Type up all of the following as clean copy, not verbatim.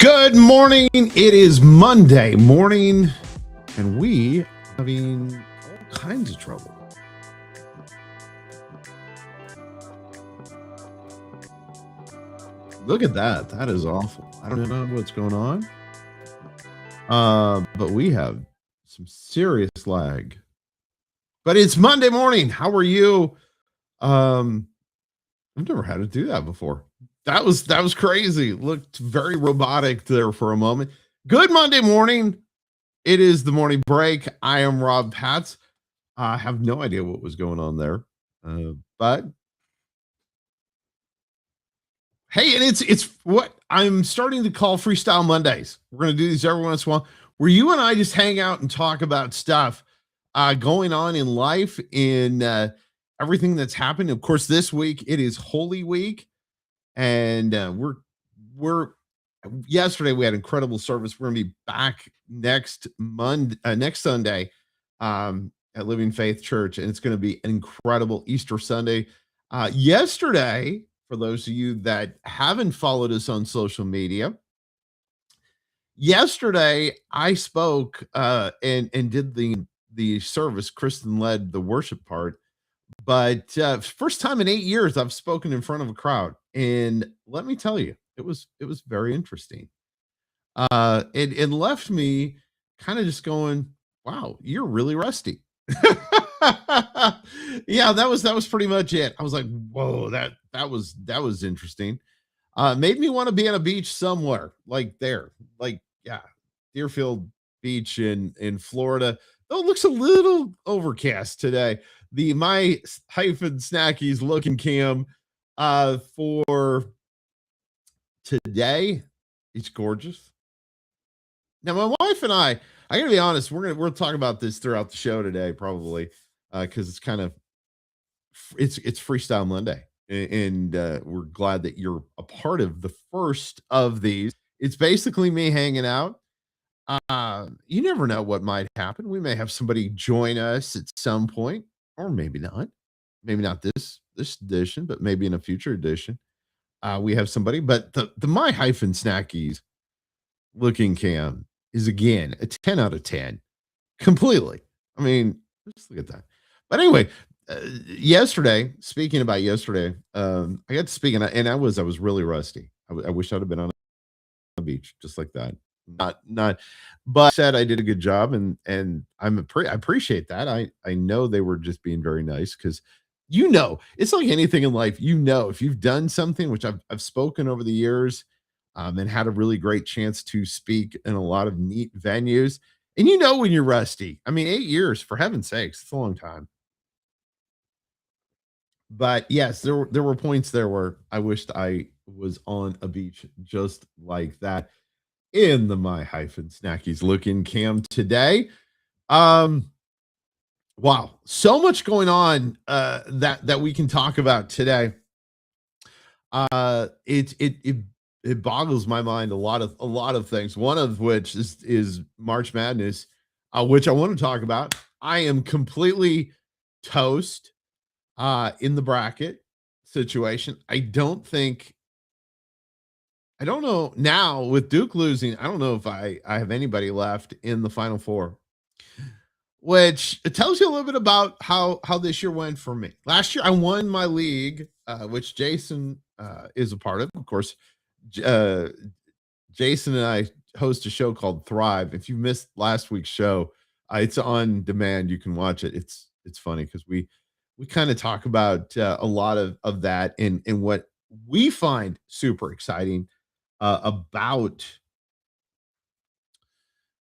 Good morning. It is Monday morning, and we are having all kinds of trouble. Look at that. That is awful. I don't know what's going on. But we have some serious lag. But it's Monday morning. How are you? I've never had to do that before. That was crazy. Looked very robotic there for a moment. Good Monday morning. It is the morning break. I am Rob Patz. I have no idea what was going on there. But hey, and it's what I'm starting to call Freestyle Mondays. We're going to do these every once in a while where you and I just hang out and talk about stuff going on in life, in everything that's happened. Of course, this week it is Holy Week, and we're yesterday we had incredible service. We're going to be back next Sunday at Living Faith Church, and it's going to be an incredible Easter Sunday. Yesterday, for those of you that haven't followed us on social media, yesterday I spoke and did the service. Kristen led the worship part, but first time in 8 years I've spoken in front of a crowd, and let me tell you, it was very interesting. It left me kind of just going, "Wow, you're really rusty." Yeah, that was pretty much it. I was like, "Whoa, that was interesting." Made me want to be on a beach somewhere like there, like yeah, Deerfield Beach in Florida. Though it looks a little overcast today. The my hyphen snackies looking cam for today, it's gorgeous. Now, my wife and I gotta be honest, we'll talk about this throughout the show today, probably, because it's kind of it's Freestyle Monday, and we're glad that you're a part of the first of these. It's basically me hanging out. You never know what might happen. We may have somebody join us at some point, or maybe not. Maybe not this edition, but maybe in a future edition. We have somebody, but the my hyphen snackies looking cam is again a 10 out of 10 completely. I mean, just look at that. But anyway, yesterday, speaking about yesterday, I got to speak, and I was really rusty. I wish I'd have been on a beach just like that. Not, but said I did a good job, and I appreciate that. I know they were just being very nice, because it's like anything in life. If you've done something, which I've spoken over the years, and had a really great chance to speak in a lot of neat venues, and when you're rusty. I mean, 8 years, for heaven's sakes, it's a long time. But yes, there were points there where I wished I was on a beach just like that in the my hyphen snackies looking cam today. Um, wow, so much going on that we can talk about today. It boggles my mind, a lot of things. One of which is March Madness, which I want to talk about. I am completely toast in the bracket situation. I don't know now with Duke losing. I don't know if I have anybody left in the Final Four, which it tells you a little bit about how this year went for me. Last year, I won my league, which Jason is a part of course. Jason and I host a show called Thrive. If you missed last week's show, it's on demand. You can watch it. It's funny because we kind of talk about a lot of that and what we find super exciting about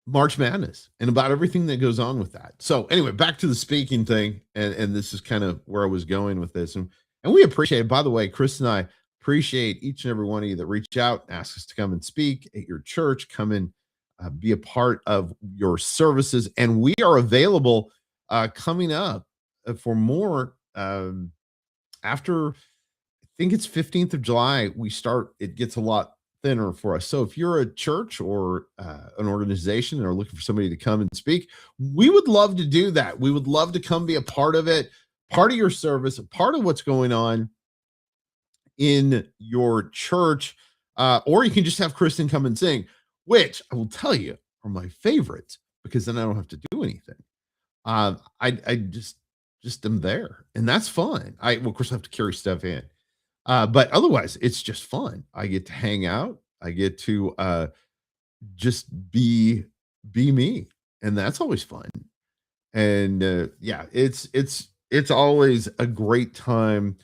March Madness and about everything that goes on with that. So anyway, back to the speaking thing, and this is kind of where I was going with this, and we appreciate it. By the way, Chris and I appreciate each and every one of you that reach out, ask us to come and speak at your church, come and be a part of your services, and we are available coming up for more after. I think it's 15th of July. It gets a lot thinner for us. So if you're a church or an organization and are looking for somebody to come and speak, we would love to do that. We would love to come be a part of it, part of your service, a part of what's going on in your church. Or you can just have Kristen come and sing, which I will tell you are my favorites because then I don't have to do anything. I just am there, and that's fun. Well, of course, I have to carry stuff in, but otherwise, it's just fun. I get to hang out. I get to just be me, and that's always fun. And yeah, it's always a great time,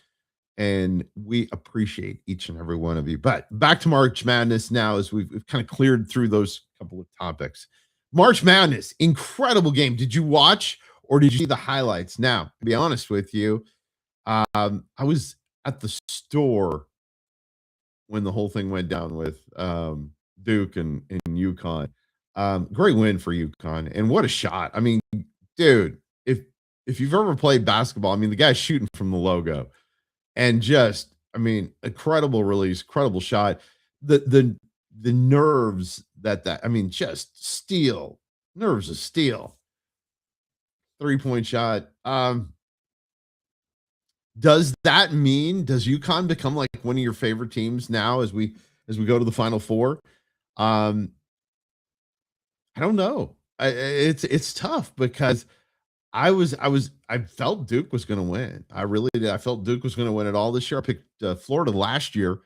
and we appreciate each and every one of you. But back to March Madness now, as we've kind of cleared through those couple of topics. March Madness, incredible game. Did you watch or did you see the highlights? Now, to be honest with you, I was at the store when the whole thing went down with Duke and UConn. Great win for UConn, and what a shot! I mean, dude, if you've ever played basketball, I mean, the guy's shooting from the logo, and just, I mean, incredible release, incredible shot. The nerves I mean, just steel, nerves of steel. 3-point shot. Does that mean does UConn become like one of your favorite teams now as we go to the Final Four? Um, I don't know. It's tough because I felt Duke was going to win. I really did. I felt Duke was going to win it all this year. I picked Florida last year,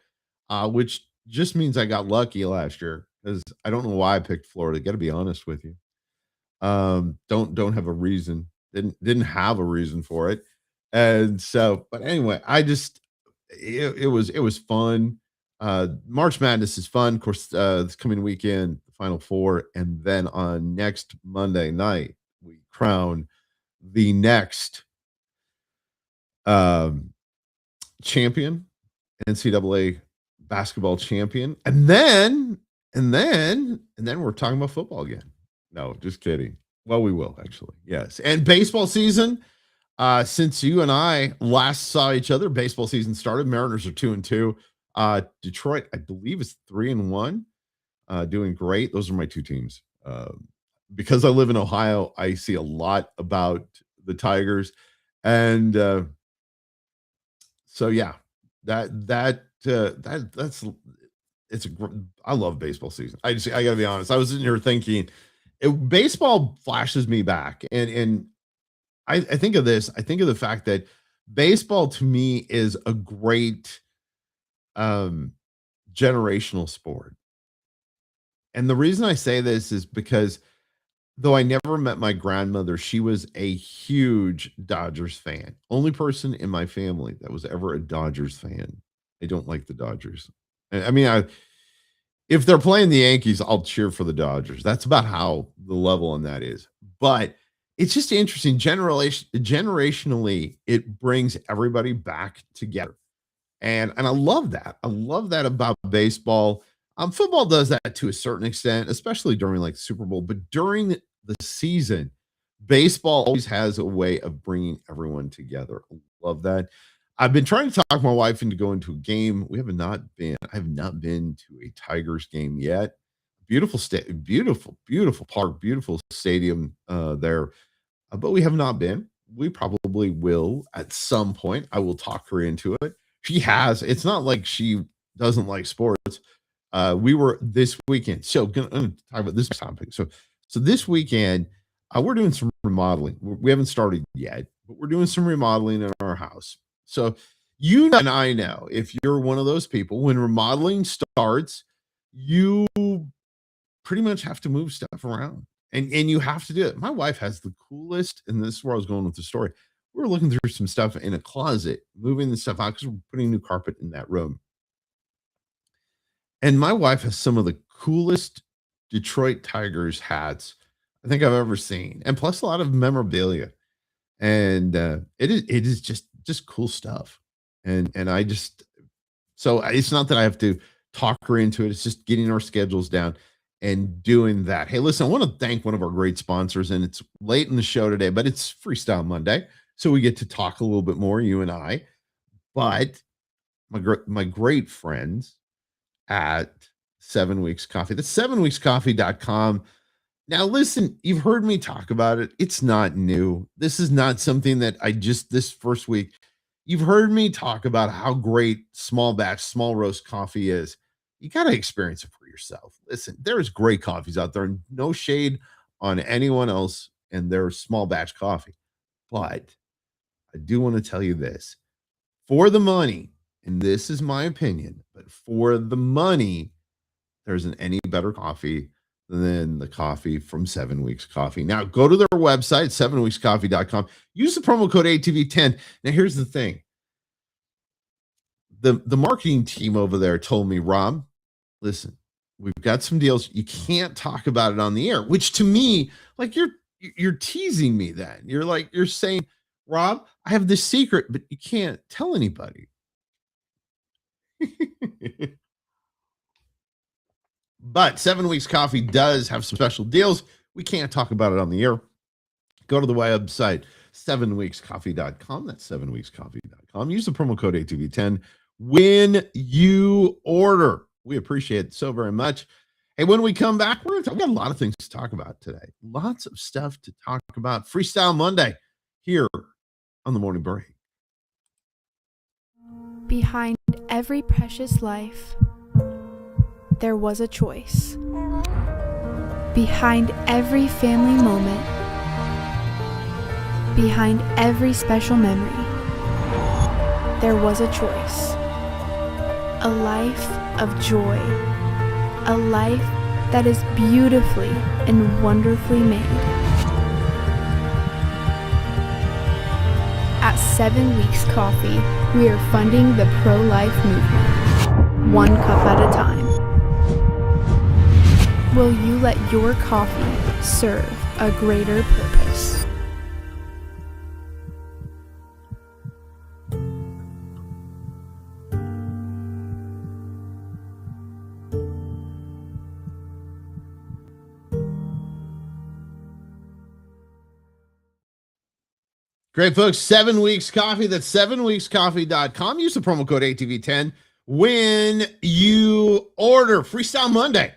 which just means I got lucky last year because I don't know why I picked Florida. Got to be honest with you. Don't have a reason. Didn't have a reason for it. And so, but anyway, it was fun. March Madness is fun. Of course, this coming weekend, the Final Four, and then on next Monday night, we crown the next um champion, NCAA basketball champion, and then we're talking about football again. No, just kidding. Well, we will actually. Yes. And baseball season. Since you and I last saw each other, baseball season started. Mariners are 2-2. Detroit, I believe, is 3-1. Doing great. Those are my two teams. Because I live in Ohio, I see a lot about the Tigers, and so yeah, that's I love baseball season. I got to be honest. I was sitting here thinking, baseball flashes me back, and I think of this. I think of the fact that baseball to me is a great um, generational sport, and the reason I say this is because though I never met my grandmother, she was a huge Dodgers fan. Only person in my family that was ever a Dodgers fan. I don't like the Dodgers. I mean, if they're playing the Yankees, I'll cheer for the Dodgers. That's about how the level on that is. But it's just interesting. Generationally, it brings everybody back together. And I love that. I love that about baseball. Football does that to a certain extent, especially during like Super Bowl. But during the season, baseball always has a way of bringing everyone together. I love that. I've been trying to talk my wife into going to a game. We have not been. I have not been to a Tigers game yet. Beautiful state, beautiful park, beautiful stadium there, but we have not been. We probably will at some point. I will talk her into it. She has. It's not like she doesn't like sports. We were this weekend. So gonna talk about this topic. So this weekend, we're doing some remodeling. We haven't started yet, but we're doing some remodeling in our house. So you and I know if you're one of those people, when remodeling starts, you pretty much have to move stuff around. And you have to do it. My wife has the coolest, and this is where I was going with the story. We were looking through some stuff in a closet, moving the stuff out because we're putting new carpet in that room. And my wife has some of the coolest Detroit Tigers hats I think I've ever seen, and plus a lot of memorabilia. And it is just cool stuff. And I just so it's not that I have to talk her into it. It's just getting our schedules down and doing that. Hey, listen, I want to thank one of our great sponsors, and it's late in the show today, but it's Freestyle Monday, so we get to talk a little bit more, you and I. But my great friends at 7 Weeks Coffee. That's 7weekscoffee.com. Now, listen, you've heard me talk about it. It's not new. This is not something that I just this first week. You've heard me talk about how great small batch, small roast coffee is. You got to experience it for yourself. Listen, there's great coffees out there, and no shade on anyone else and their small batch coffee. But I do want to tell you this, for the money, and this is my opinion, but for the money, there isn't any better coffee than the coffee from 7 Weeks Coffee. Now, go to their website, 7weekscoffee.com. Use the promo code ATV10. Now, here's the thing. The marketing team over there told me, Rob, listen, we've got some deals. You can't talk about it on the air, which to me, like you're teasing me then. You're saying, Rob, I have this secret, but you can't tell anybody. But 7 Weeks Coffee does have some special deals. We can't talk about it on the air. Go to the website, 7weekscoffee.com. That's 7weekscoffee.com. Use the promo code ATV10 when you order. We appreciate it so very much. Hey, when we come back, we got a lot of things to talk about today. Lots of stuff to talk about. Freestyle Monday here on the Morning Break. Behind every precious life, there was a choice. Behind every family moment, behind every special memory, there was a choice. A life of joy. A life that is beautifully and wonderfully made. At 7 Weeks Coffee, we are funding the pro-life movement, one cup at a time. Will you let your coffee serve a greater purpose? Great, folks. 7 Weeks Coffee. That's 7weekscoffee.com. Use the promo code ATV10 when you order. Freestyle Monday.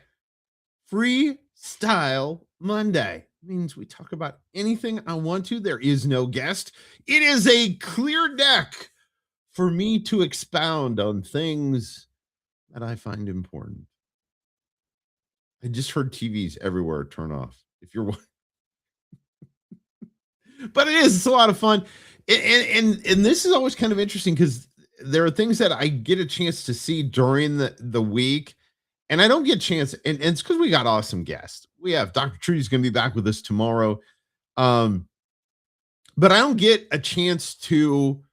Freestyle Monday means we talk about anything I want to. There is no guest. It is a clear deck for me to expound on things that I find important. I just heard TVs everywhere turn off. If you're but it's a lot of fun. And this is always kind of interesting because there are things that I get a chance to see during the week, and I don't get a chance, and it's because we got awesome guests. We have Dr. Trudy's going to be back with us tomorrow. But I don't get a chance to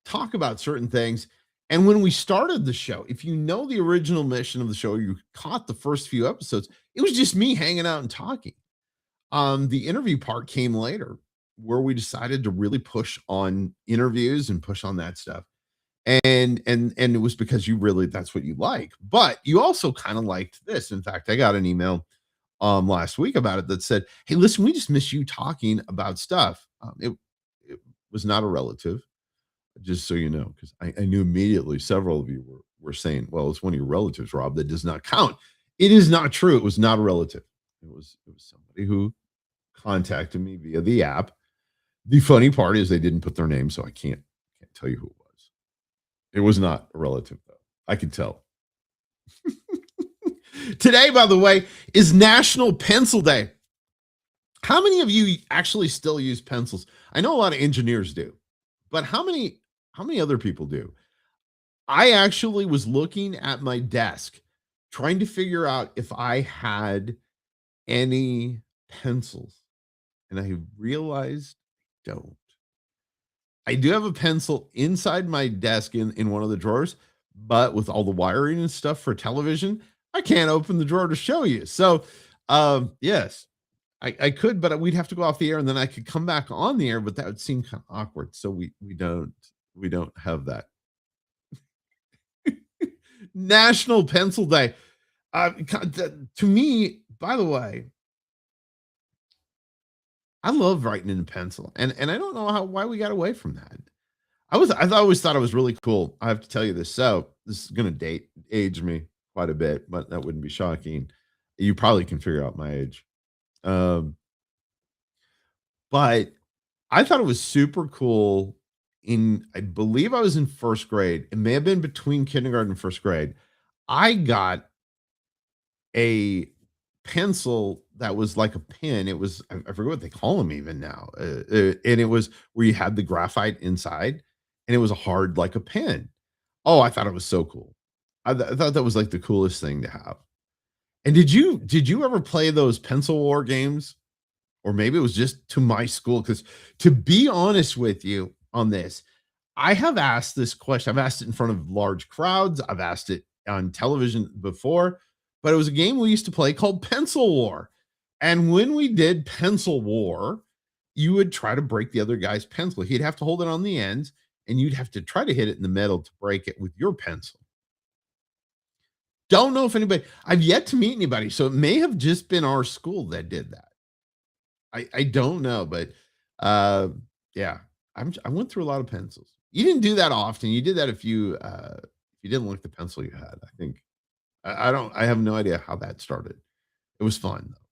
talk about certain things. And when we started the show, if you know the original mission of the show, you caught the first few episodes, it was just me hanging out and talking. The interview part came later, where we decided to really push on interviews and push on that stuff. And it was because that's what you like. But you also kind of liked this. In fact, I got an email last week about it that said, "Hey, listen, we just miss you talking about stuff." It was not a relative, just so you know, because I knew immediately several of you were saying, "Well, it's one of your relatives, Rob. That does not count." It is not true. It was not a relative. It was somebody who contacted me via the app. The funny part is they didn't put their name, so I can't tell you who it was. It was not a relative, though. I can tell. Today, by the way, is National Pencil Day. How many of you actually still use pencils? I know a lot of engineers do, but how many other people do? I actually was looking at my desk trying to figure out if I had any pencils, and I realized I don't. I do have a pencil inside my desk in one of the drawers, but with all the wiring and stuff for television, I can't open the drawer to show you. So, yes, I could, but we'd have to go off the air, and then I could come back on the air, but that would seem kind of awkward. So we don't have that. National Pencil Day. To me, by the way, I love writing in a pencil, and I don't know why we got away from that. I always thought it was really cool. I have to tell you this. So this is going to age me quite a bit, but that wouldn't be shocking. You probably can figure out my age. But I thought it was super cool. I believe I was in first grade. It may have been between kindergarten and first grade. I got a pencil that was like a pen. It was I forget what they call them even now. And it was where you had the graphite inside, and it was hard like a pen. Oh, I thought it was so cool. I thought that was like the coolest thing to have. And did you ever play those pencil war games? Or maybe it was just to my school? Because to be honest with you on this, I have asked this question. I've asked it in front of large crowds. I've asked it on television before, but it was a game we used to play called Pencil War. And when we did Pencil War, you would try to break the other guy's pencil. He'd have to hold it on the ends, and you'd have to try to hit it in the middle to break it with your pencil. Don't know if anybody, I've yet to meet anybody. So it may have just been our school that did that. I don't know, but uh, yeah, I went through a lot of pencils. You didn't do that often. You did that if you didn't like the pencil you had. I think I don't. I have no idea how that started. It was fun though,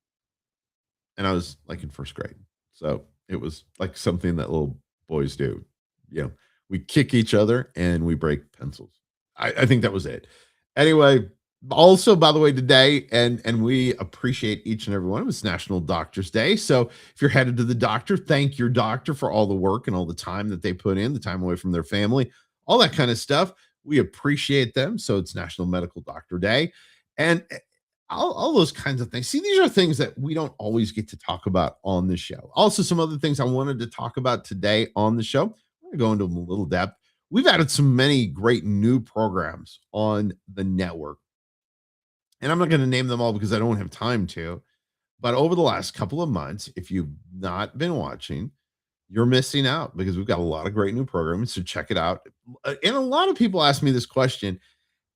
and I was like in first grade, so it was like something that little boys do. You know, we kick each other and we break pencils. I think that was it. Anyway, also by the way, today and we appreciate each and every one of us, National Doctors Day. So if you're headed to the doctor, thank your doctor for all the work and all the time that they put in, the time away from their family, all that kind of stuff. We appreciate them. So it's National Medical Doctor Day, and all those kinds of things. See, these are things that we don't always get to talk about on the show. Also, some other things I wanted to talk about today on the show. I'm going to go into a little depth. We've added so many great new programs on the network, and I'm not going to name them all because I don't have time to. But over the last couple of months, if you've not been watching, you're missing out because we've got a lot of great new programs. So check it out. And a lot of people ask me this question,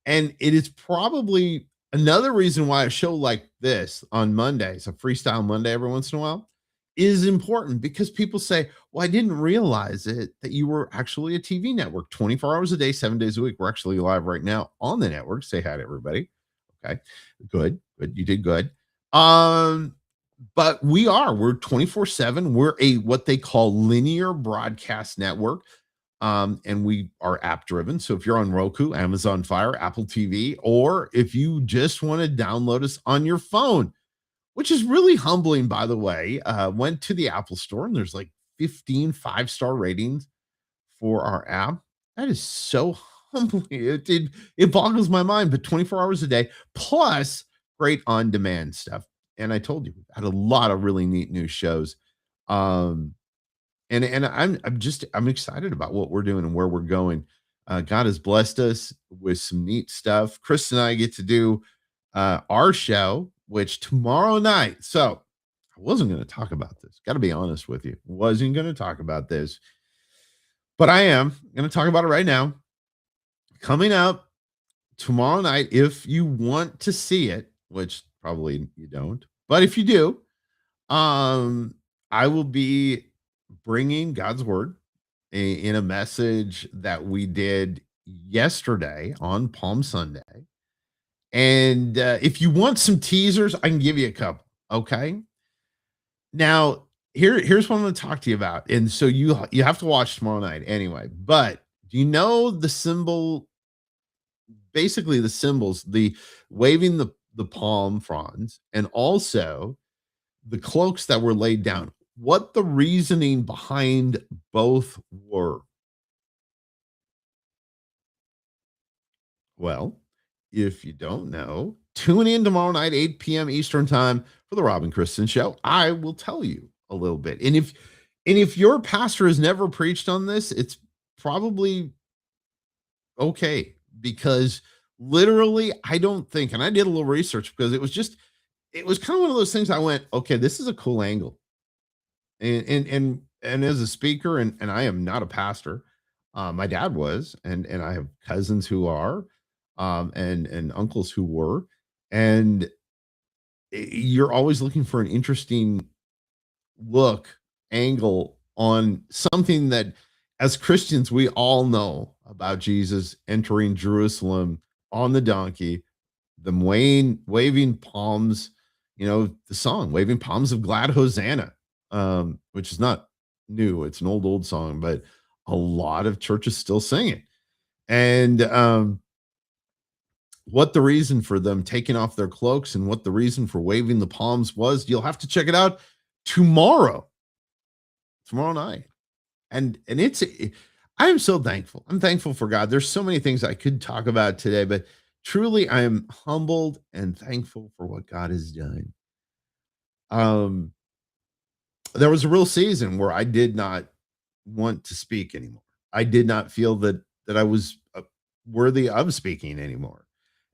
and it is probably another reason why a show like this on Mondays, a Freestyle Monday every once in a while, is important because people say, well, I didn't realize it that you were actually a TV network 24 hours a day, 7 days a week. We're actually live right now on the network. Say hi to everybody. Okay. Good. Good. You did good. Um, but we're 24/7. We're a what they call linear broadcast network. And we are app driven. So if you're on Roku, Amazon Fire, Apple TV, or if you just want to download us on your phone, which is really humbling, by the way. Went to the Apple store and there's like 15 5-star ratings for our app. That is so humbling. It boggles my mind, but 24 hours a day plus great on demand stuff. And I told you, we've had a lot of really neat new shows. Um, and I'm excited about what we're doing and where we're going. God has blessed us with some neat stuff. Chris and I get to do our show, which tomorrow night. So I wasn't going to talk about this. Got to be honest with you. Wasn't going to talk about this, but I am going to talk about it right now. Coming up tomorrow night, if you want to see it, which probably you don't, but if you do, I will be bringing God's word in a message that we did yesterday on Palm Sunday. And if you want some teasers, I can give you a couple. Okay. Now, here's what I'm going to talk to you about. And so you have to watch tomorrow night anyway. But do you know the symbol? Basically, the symbols, the waving the palm fronds, and also the cloaks that were laid down. What the reasoning behind both were? Well, if you don't know, tune in tomorrow night, 8 p.m. Eastern time for the Robin Christian Show. I will tell you a little bit. And if your pastor has never preached on this, it's probably okay because literally, I don't think, and I did a little research because it was kind of one of those things I went, okay, this is a cool angle. And as a speaker, and I am not a pastor. My dad was, and I have cousins who are, and uncles who were, and you're always looking for an interesting look angle on something that, as Christians, we all know about Jesus entering Jerusalem on the donkey, the waving palms, the song "Waving Palms of Glad Hosanna," which is not new. It's an old song, but a lot of churches still sing it. And what the reason for them taking off their cloaks and what the reason for waving the palms was, you'll have to check it out tomorrow, tomorrow night. And I am so thankful. I'm thankful for God. There's so many things I could talk about today, but truly I am humbled and thankful for what God has done. Um, there was a real season where I did not want to speak anymore. I did not feel that I was worthy of speaking anymore,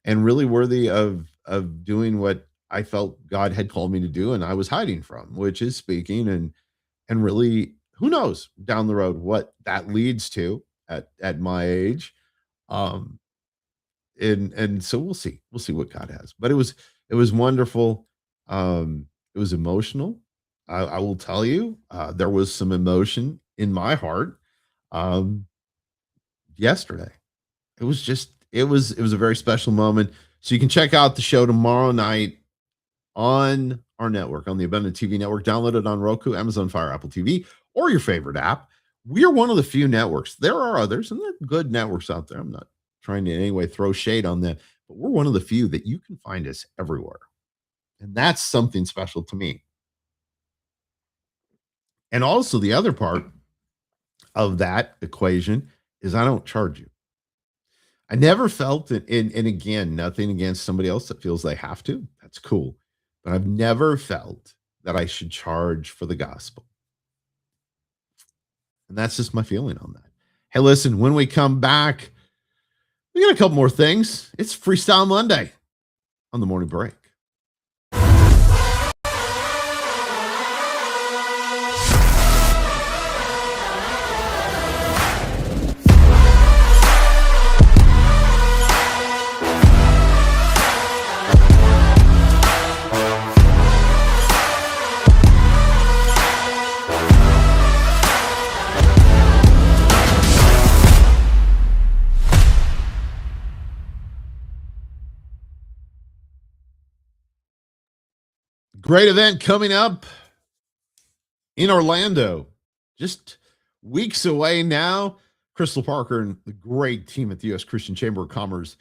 and really worthy of doing what I felt God had called me to do, and I was hiding from, which is speaking. And really, who knows down the road what that leads to at my age. Um, and so we'll see what God has. But it was wonderful. It was emotional. I will tell you, there was some emotion in my heart um yesterday. It was just it was a very special moment. So you can check out the show tomorrow night on our network, on the Abundant TV network. Download it on Roku, Amazon Fire, Apple TV, or your favorite app. We are one of the few networks. There are others, and there are good networks out there. I'm not trying to in any way throw shade on them, but we're one of the few that you can find us everywhere. And that's something special to me. And also, the other part of that equation is I don't charge you. I never felt it, and again, nothing against somebody else that feels they have to. That's cool. But I've never felt that I should charge for the gospel. And that's just my feeling on that. Hey, listen, when we come back, we got a couple more things. It's Freestyle Monday on the morning break. Great event coming up in Orlando, just weeks away now. Crystal Parker and the great team at the U.S. Christian Chamber of Commerce.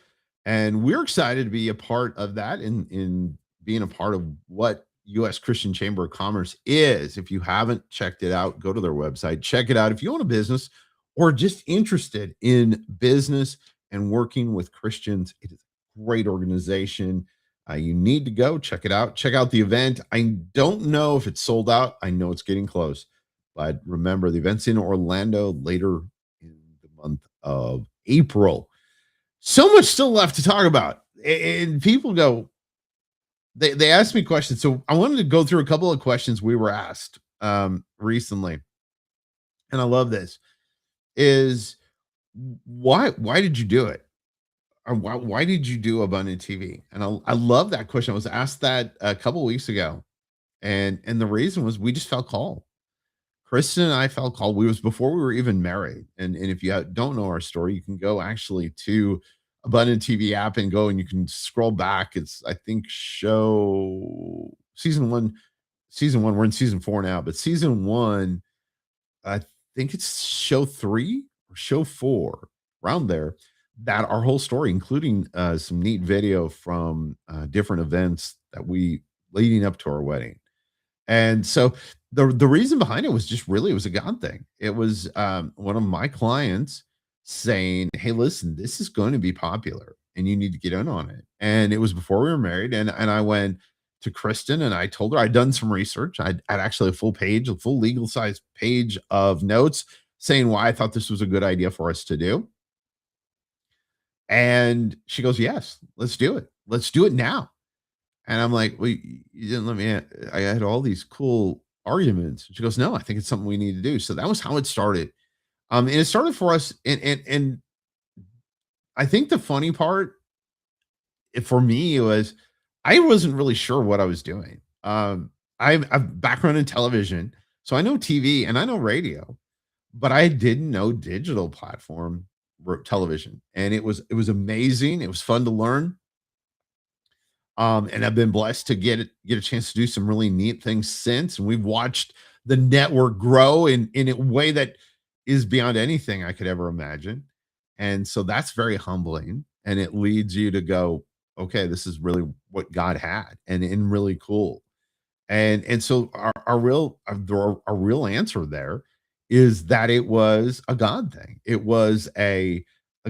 And we're excited to be a part of that, in being a part of what U.S. Christian Chamber of Commerce is. If you haven't checked it out, go to their website, check it out. If you own a business or just interested in business and working with Christians, it is a great organization. You need to go check it out. Check out the event. I don't know if it's sold out. I know it's getting close. But remember, the event's in Orlando later in the month of April. So much still left to talk about. And people go, they ask me questions. So I wanted to go through a couple of questions we were asked recently. And I love this. Is why did you do it? Or why did you do Abundant TV? And I love that question. I was asked that a couple weeks ago. And the reason was we just felt called. Kristen and I felt called. We was before we were even married. And if you don't know our story, you can go actually to Abundant TV app and go and you can scroll back. It's, I think, show season one. We're in season 4 now, but season 1, I think it's show 3 or show 4, around there, that our whole story, including some neat video from different events that we leading up to our wedding. And so the reason behind it was just really, it was a God thing. It was one of my clients saying, "Hey, listen, this is going to be popular and you need to get in on it." And it was before we were married. And I went to Kristen and I told her I'd done some research. I'd actually a full page, a full legal size page of notes saying why I thought this was a good idea for us to do. And she goes, "Yes, let's do it. Let's do it now." And I'm like, "Well, you didn't let me. I had all these cool arguments." She goes, "No, I think it's something we need to do." So that was how it started. And it started for us. And I think the funny part for me was I wasn't really sure what I was doing. I've background in television, so I know TV and I know radio, but I didn't know digital platform television. And it was amazing. It was fun to learn. And I've been blessed to get a chance to do some really neat things since. And we've watched the network grow in a way that is beyond anything I could ever imagine. And so that's very humbling. and it leads you to go, okay, this is really what God had, and really cool. And so our real answer there is that it was a God thing. It was a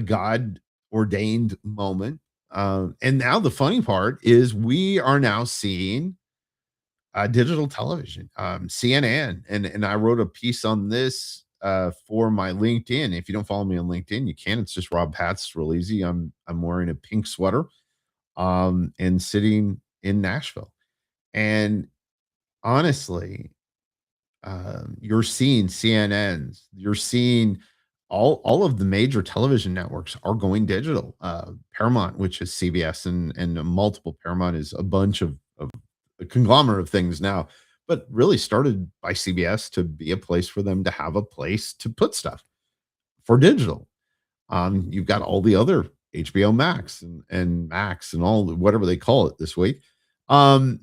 God ordained moment. And now the funny part is we are now seeing digital television, CNN, and I wrote a piece on this for my LinkedIn. If you don't follow me on LinkedIn, you can. It's just Rob Patz. It's real easy. I'm wearing a pink sweater, and sitting in Nashville. And honestly, you're seeing CNNs, you're seeing all of the major television networks are going digital. Paramount, which is CBS, and multiple Paramount is a bunch of a conglomerate of things now, but really started by CBS to be a place for them to have a place to put stuff for digital. You've got all the other HBO Max and Max and all whatever they call it this week. And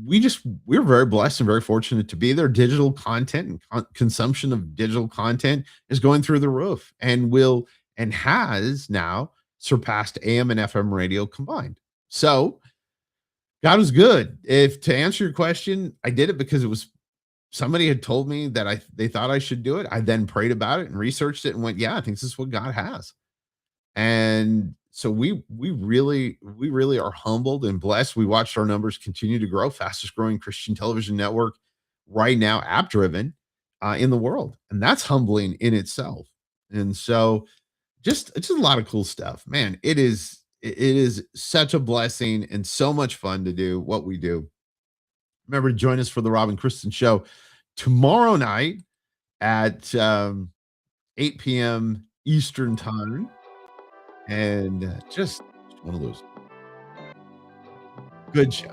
we're very blessed and very fortunate to be there. Digital content and consumption of digital content is going through the roof, and will and has now surpassed AM and FM radio combined. So God was good. If to answer your question, I did it because it was somebody had told me that they thought I should do it. I then prayed about it and researched it and went, yeah, I think this is what God has. And so we really are humbled and blessed. We watched our numbers continue to grow, fastest growing Christian television network right now, app driven, in the world, and that's humbling in itself. And so, just it's just a lot of cool stuff, man. It is such a blessing and so much fun to do what we do. Remember to join us for the Robin Kristen Show tomorrow night at 8 p.m. Eastern Time, and just one of those good shows.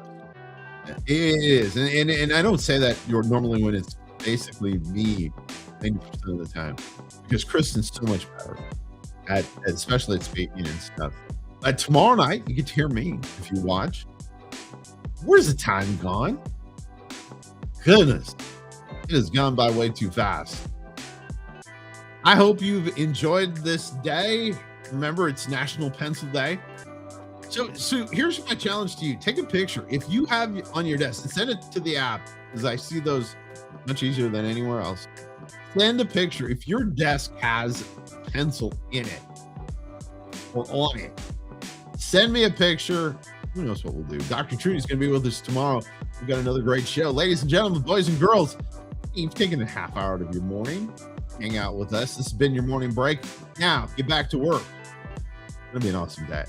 It is, and I don't say that you're normally when it's basically me 90% of the time, because Kristen's so much better at especially at speaking and stuff. But tomorrow night you get to hear me if you watch. Where's the time gone? Goodness, it has gone by way too fast. I hope you've enjoyed this day. Remember, it's National Pencil Day. So here's my challenge to you. Take a picture. If you have on your desk, and send it to the app, because I see those much easier than anywhere else. Send a picture. If your desk has a pencil in it or on it, send me a picture. Who knows what we'll do? Dr. Trudy's going to be with us tomorrow. We've got another great show. Ladies and gentlemen, boys and girls, you've taken a half hour of your morning. Hang out with us. This has been your morning break. Now, get back to work. It's going to be an awesome day.